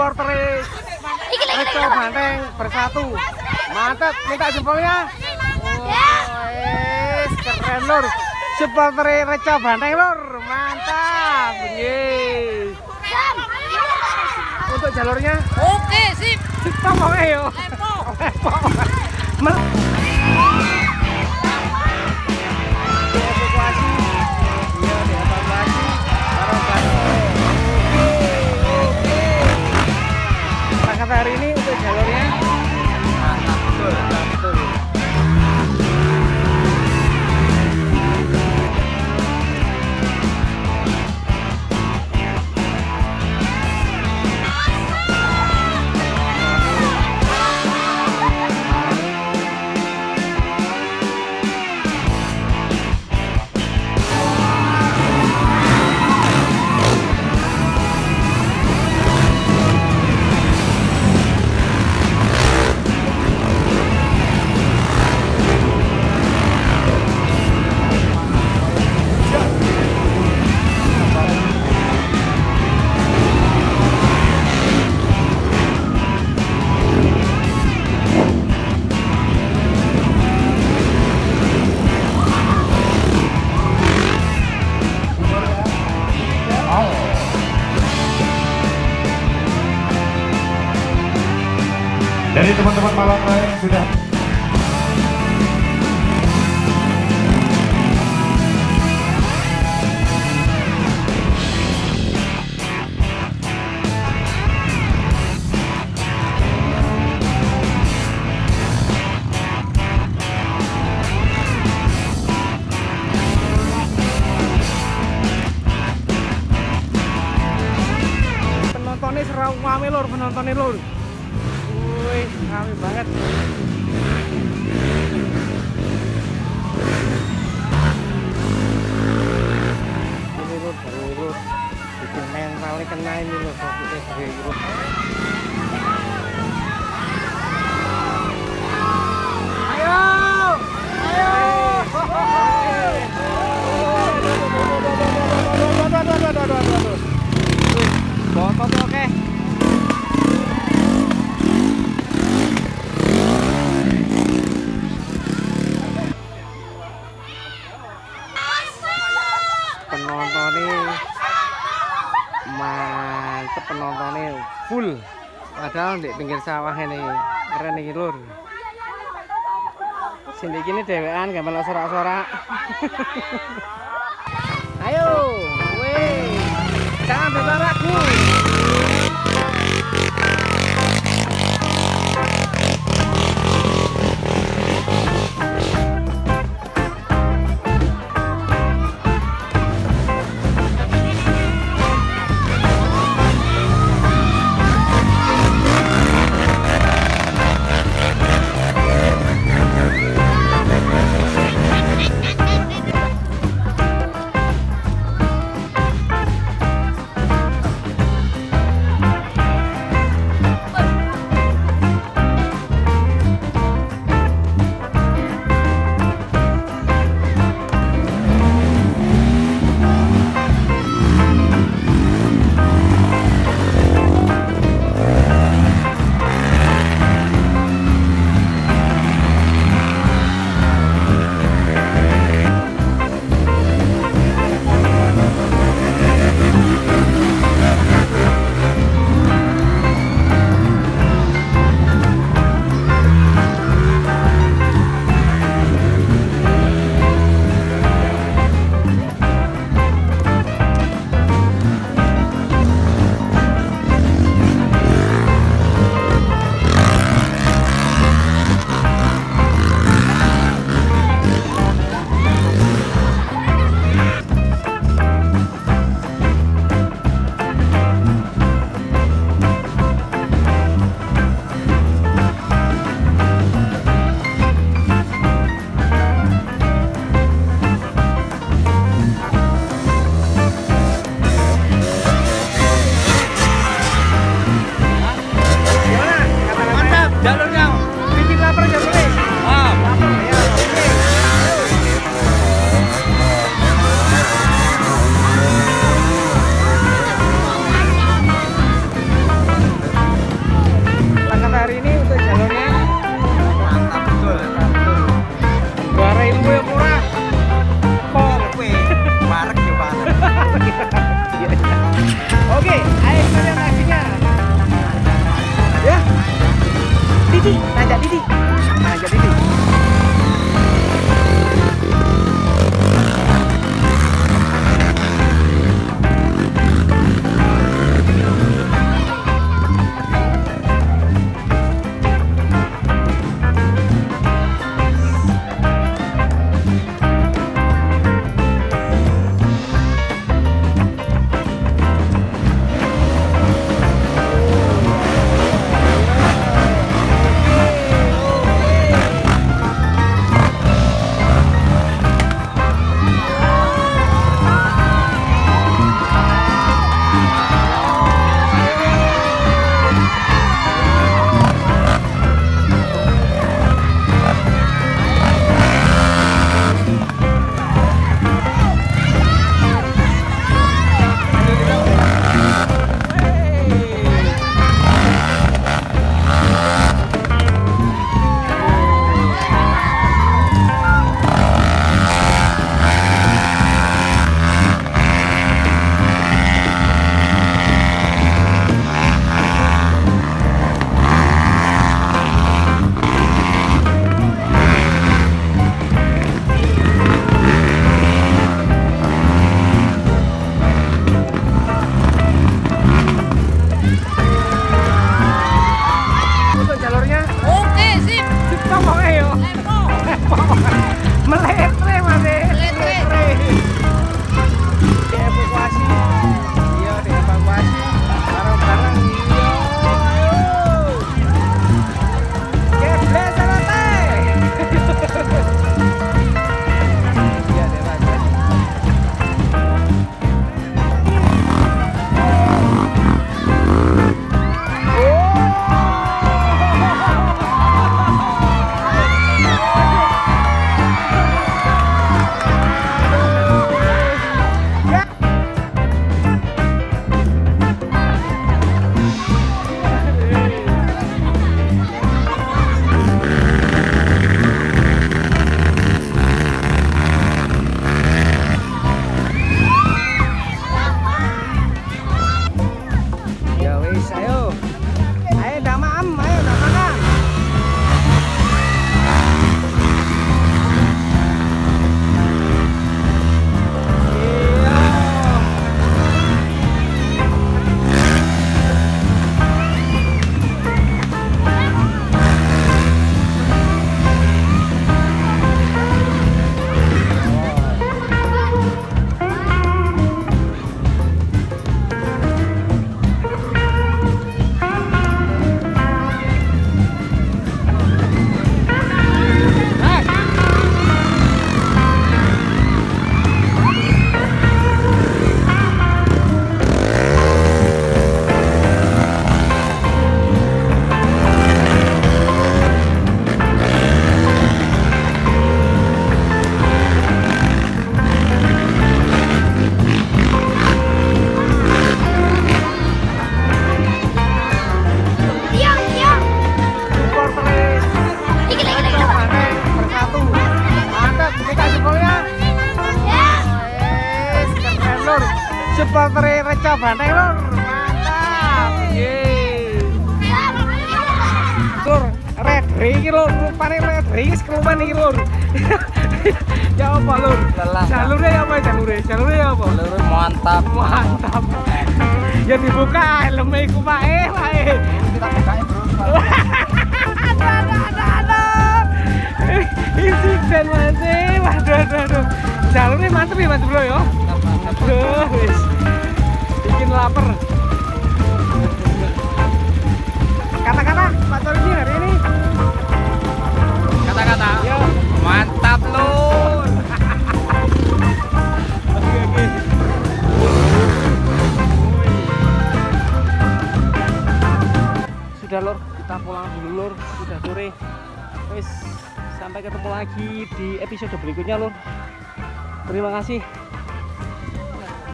supporter Reco Banteng bersatu. Mantap, minta jempolnya. Wes keren lur. Supporter Reco Banteng lur, mantap. Yeay. Untuk jalurnya? Oke, sip. Sip pokoknya yo. Dievakuasi. Iya, dievakuasi. Kata hari ini untuk jalurnya mantap betul, betul. Dari teman-teman malam lain sudah penontonnya serau rame lur, penontonnya lur. Wih, rame banget. Ini lur, baru lur. Bikin mentalnya kena ini lur, fokusnya sebagai lur. Ayo! Ayo! Botol oke. Penontonnya mantep, penontonnya full. Padahal di pinggir sawah ini keren nih lur. Sini gini dewean gak melok sorak-sorak. Ayo, weh, jangan bisa ragu. Didi, Najak Didi. Najak Didi. Supporter Reca Banteng lur, mantap. Yeay. Lur, red ring lur, rupane red ring keluman iki lur. Ya apa lur? Jalurnya ya apa jalurnya? Jalurnya ya apa? Jalur mantap. Mantap. Ya dibuka helme iku wae. Kita bukain bro. Aduh. Insiden masih. Waduh. Jalurnya mantep ya mantep bro ya. Aduh, wis. Bikin lapar. Kata-kata Pak Tordi hari ini. Kata-kata. Ya. Mantap lur. Oke. Sudah lur, kita pulang dulu lur. Sudah sore. Wis, sampai ketemu lagi di episode berikutnya lur. Terima kasih.